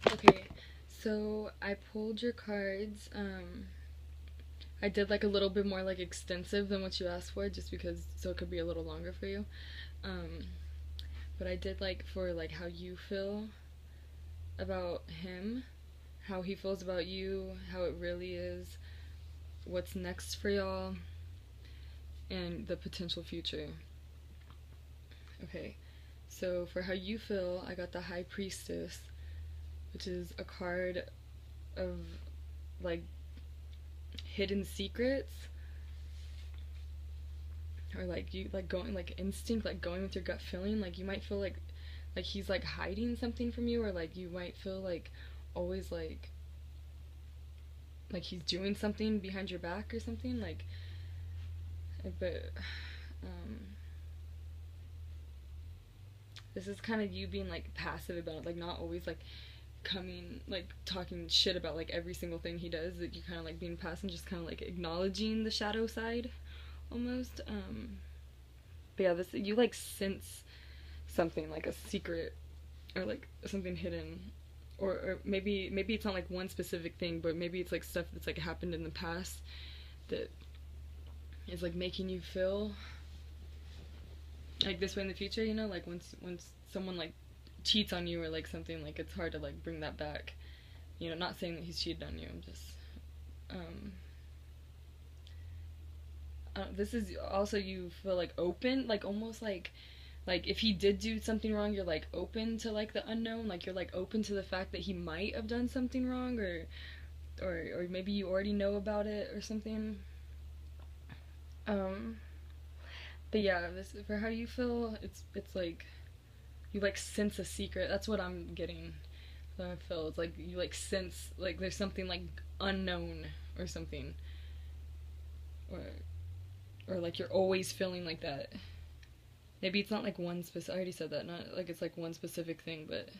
Okay, so I pulled your cards. I did like a little bit more like extensive than what you asked for, just because so it could be a little longer for you. Um, but I did like for like how you feel about him, how he feels about you, how it really is, what's next for y'all, and the potential future. Okay, so for how you feel, I got the High Priestess, which is a card of like hidden secrets, or like you like going like instinct, like going with your gut feeling. Like you might feel like he's like hiding something from you, or like you might feel like always like he's doing something behind your back or something. Like, but um, this is kind of you being like passive about it, like not always like coming like talking shit about like every single thing he does. That you kind of like being passive, just kind of like acknowledging the shadow side almost. But yeah, this you like sense something like a secret or like something hidden, or maybe it's not like one specific thing, but maybe it's like stuff that's like happened in the past that is like making you feel like this way in the future. You know, like once someone like cheats on you or like something, like it's hard to like bring that back. You know, not saying that he's cheated on you. I'm just um this is also you feel like open, like almost like if he did do something wrong, you're like open to like the unknown, like you're like open to the fact that he might have done something wrong, or maybe you already know about it or something. um but yeah, this for how you feel, it's like you like sense a secret. That's what I'm getting. That I feel it's like you like sense like there's something like unknown or something, or like you're always feeling like that. Maybe it's not like one specific. I already said that. Not like it's like one specific thing, but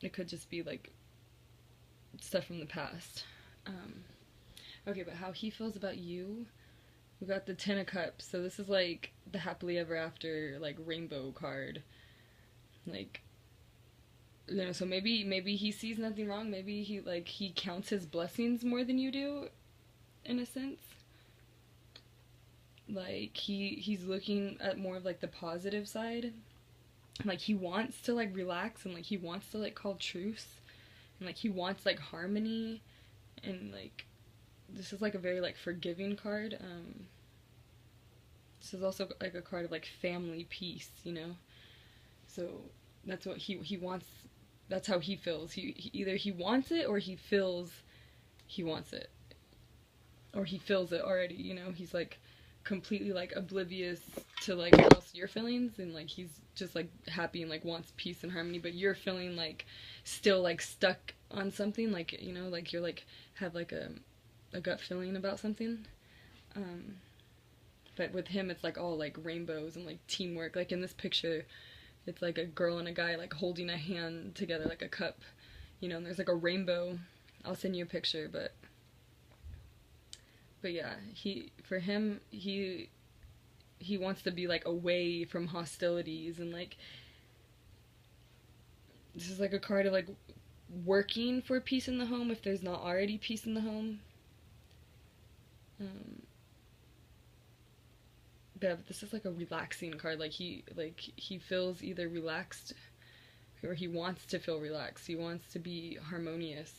it could just be like stuff from the past. Um, okay, but how he feels about you. We got the Ten of Cups, so this is like the happily ever after like rainbow card. Like, you know, so maybe he sees nothing wrong. Maybe he counts his blessings more than you do, in a sense. Like he's looking at more of like the positive side. Like he wants to like relax, and like he wants to like call truce, and like he wants like harmony, and like this is like a very like forgiving card. This is also like a card of like family peace, you know. So that's what he wants. That's how he feels. He either he wants it or he feels he wants it, or he feels it already. You know, he's like completely like oblivious to like else your feelings, and like he's just like happy and like wants peace and harmony, but you're feeling like still like stuck on something, like you know, like you're like have like a gut feeling about something. um but with him it's like all like rainbows and like teamwork. Like in this picture it's like a girl and a guy like holding a hand together like a cup, you know, and there's like a rainbow. I'll send you a picture, but yeah, he for him he wants to be like away from hostilities, and like this is like a card of like working for peace in the home if there's not already peace in the home. um but this is like a relaxing card. Like he feels either relaxed or he wants to feel relaxed. He wants to be harmonious.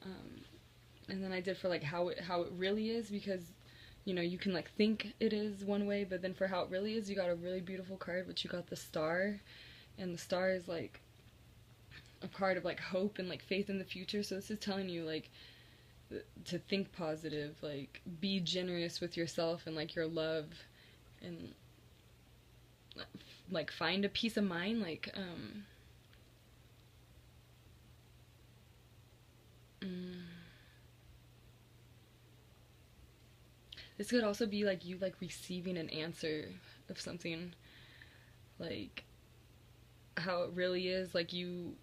um and then I did for like how it really is, because you know you can like think it is one way, but then for how it really is, you got a really beautiful card, which you got the star. And the star is like a card of like hope and like faith in the future. So this is telling you like to think positive, like be generous with yourself and like your love, and like find a peace of mind. Like mm, this could also be like you like receiving an answer of something, like how it really is. Like you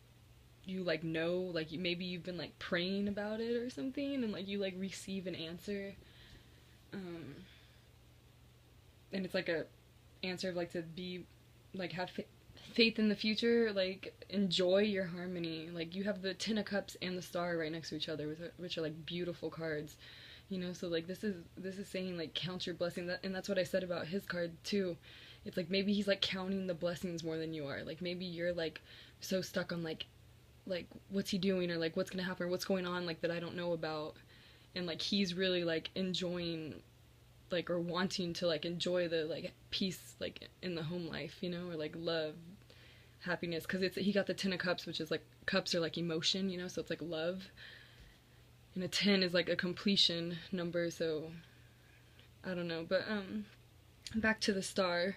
like know, like maybe you've been like praying about it or something, and like you like receive an answer. um and it's like a answer of like to be like have faith in the future, like enjoy your harmony. Like you have the Ten of Cups and the Star right next to each other, which are like beautiful cards, you know. So like this is saying like count your blessing. And that's what I said about his card too. It's like maybe he's like counting the blessings more than you are. Like maybe you're like so stuck on like what's he doing, or like what's gonna happen, or what's going on like that I don't know about, and like he's really like enjoying like or wanting to like enjoy the like peace like in the home life, you know, or like love, happiness, because it's he got the Ten of Cups, which is like cups are like emotion, you know, so it's like love, and a 10 is like a completion number, so I don't know. But back to the Star.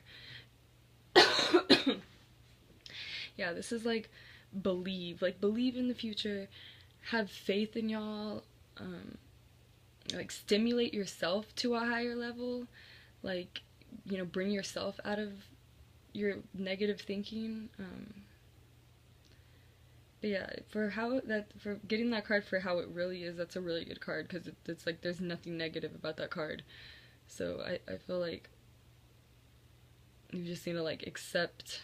Yeah, this is like believe in the future, have faith in y'all, like stimulate yourself to a higher level, like, you know, bring yourself out of your negative thinking. But yeah, for getting that card for how it really is, that's a really good card, because it's like there's nothing negative about that card. So I feel like you just need to like accept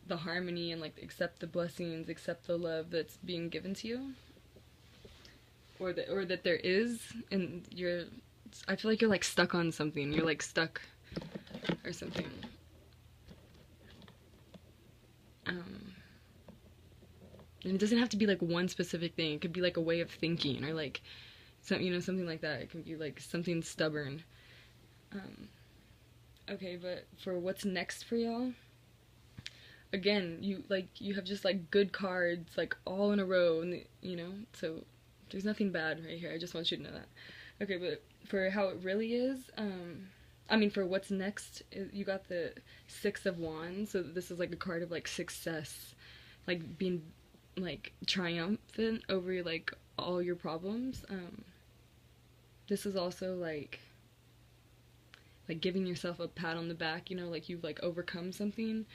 the harmony and like accept the blessings, accept the love that's being given to you, or that there is, and I feel like you're like stuck on something. You're like stuck or something. And it doesn't have to be like one specific thing. It could be like a way of thinking, or like something like that. It can be like something stubborn. Okay, but for what's next for y'all, again, you have just like good cards like all in a row, and you know, so there's nothing bad right here. I just want you to know that. Okay, but for how it really is, for what's next, you got the Six of Wands, so this is like a card of like success, like being like triumphant over like all your problems. This is also like giving yourself a pat on the back, you know, like you've like overcome something,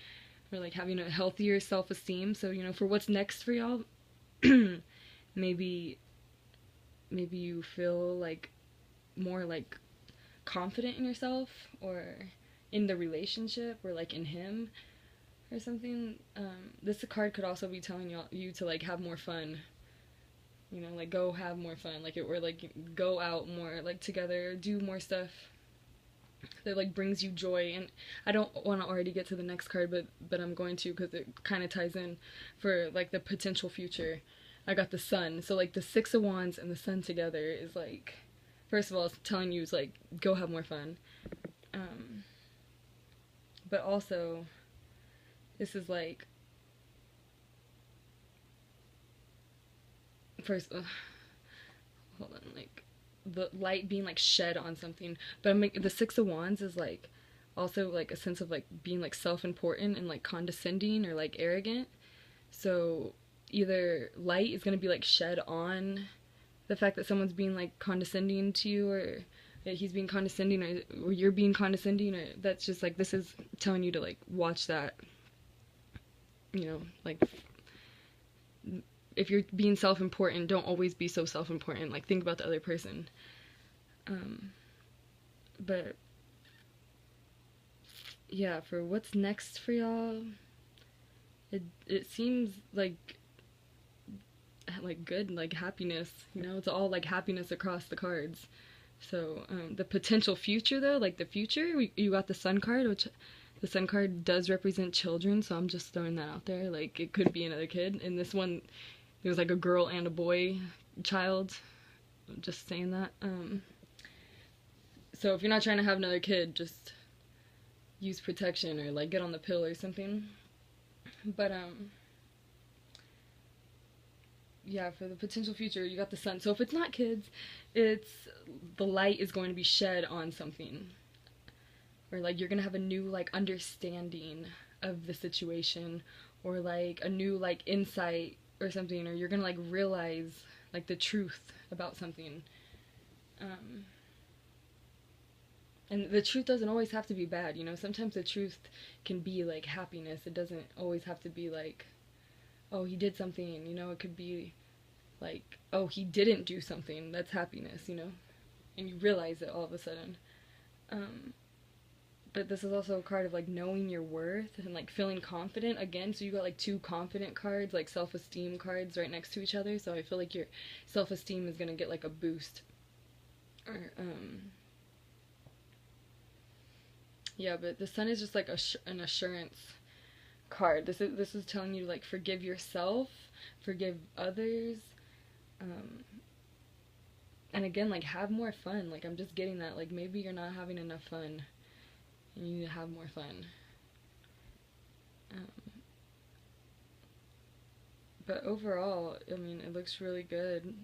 or like having a healthier self-esteem. So, you know, for what's next for y'all, maybe you feel like more like confident in yourself, or in the relationship, or like in him or something. This card could also be telling you to like have more fun, you know, like go have more fun, like or like go out more, like together, do more stuff that like brings you joy. And I don't want to already get to the next card, but I'm going to, because it kind of ties in for like the potential future. I got the Sun, so like the Six of Wands and the Sun together is like, first of all, it's telling you is like go have more fun, but also this is like first hold on, like the light being like shed on something. But the Six of Wands is like also like a sense of like being like self-important and like condescending or like arrogant. So either light is going to be like shed on the fact that someone's being like condescending to you, or that he's being condescending, or you're being condescending, or that's just like, this is telling you to like watch that, you know, like if you're being self-important, don't always be so self-important. Like think about the other person. But yeah, for what's next for y'all, it seems like good, like happiness, you know, it's all like happiness across the cards. So the potential future though, like the future, you got the Sun card, which the Sun card does represent children, so I'm just throwing that out there. Like it could be another kid. In this one, it was like a girl and a boy child. I'm just saying that. So if you're not trying to have another kid, just use protection, or like get on the pill or something. But yeah, for the potential future, you got the Sun. So if it's not kids, it's the light is going to be shed on something, or like you're gonna have a new like understanding of the situation, or like a new like insight or something, or you're gonna like realize like the truth about something. And the truth doesn't always have to be bad, you know. Sometimes the truth can be like happiness. It doesn't always have to be like, oh, he did something, you know. It could be like, oh, he didn't do something. That's happiness, you know. And you realize it all of a sudden. but this is also a card of like knowing your worth and like feeling confident again. So you got like two confident cards, like self-esteem cards right next to each other. So I feel like your self-esteem is gonna get like a boost. Or yeah, but the sun is just like an assurance card. This is telling you to like forgive yourself, forgive others, um, and again like have more fun. Like I'm just getting that like maybe you're not having enough fun, and you need to have more fun. Um, but overall, I mean, it looks really good.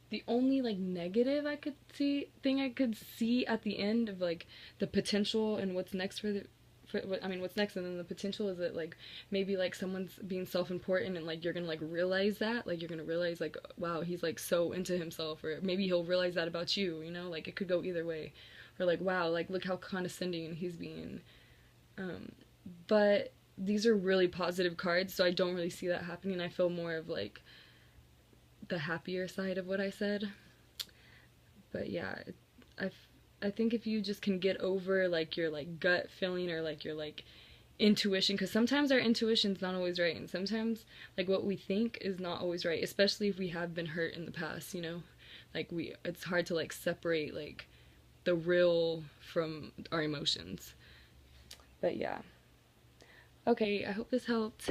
The only like negative I could see thing I could see at the end of like the potential and what's next for the I mean, what's next, and then the potential is that like maybe like someone's being self-important, and like you're gonna like realize that, like you're gonna realize like wow he's like so into himself, or maybe he'll realize that about you, you know, like it could go either way, or like wow like look how condescending he's being. Um, but these are really positive cards, so I don't really see that happening. I feel more of like the happier side of what I said. But yeah, I I think if you just can get over like your like gut feeling or like your like intuition, because sometimes our intuition's not always right, and sometimes like what we think is not always right, especially if we have been hurt in the past, you know, like we it's hard to like separate like the real from our emotions. But yeah, okay, I hope this helped.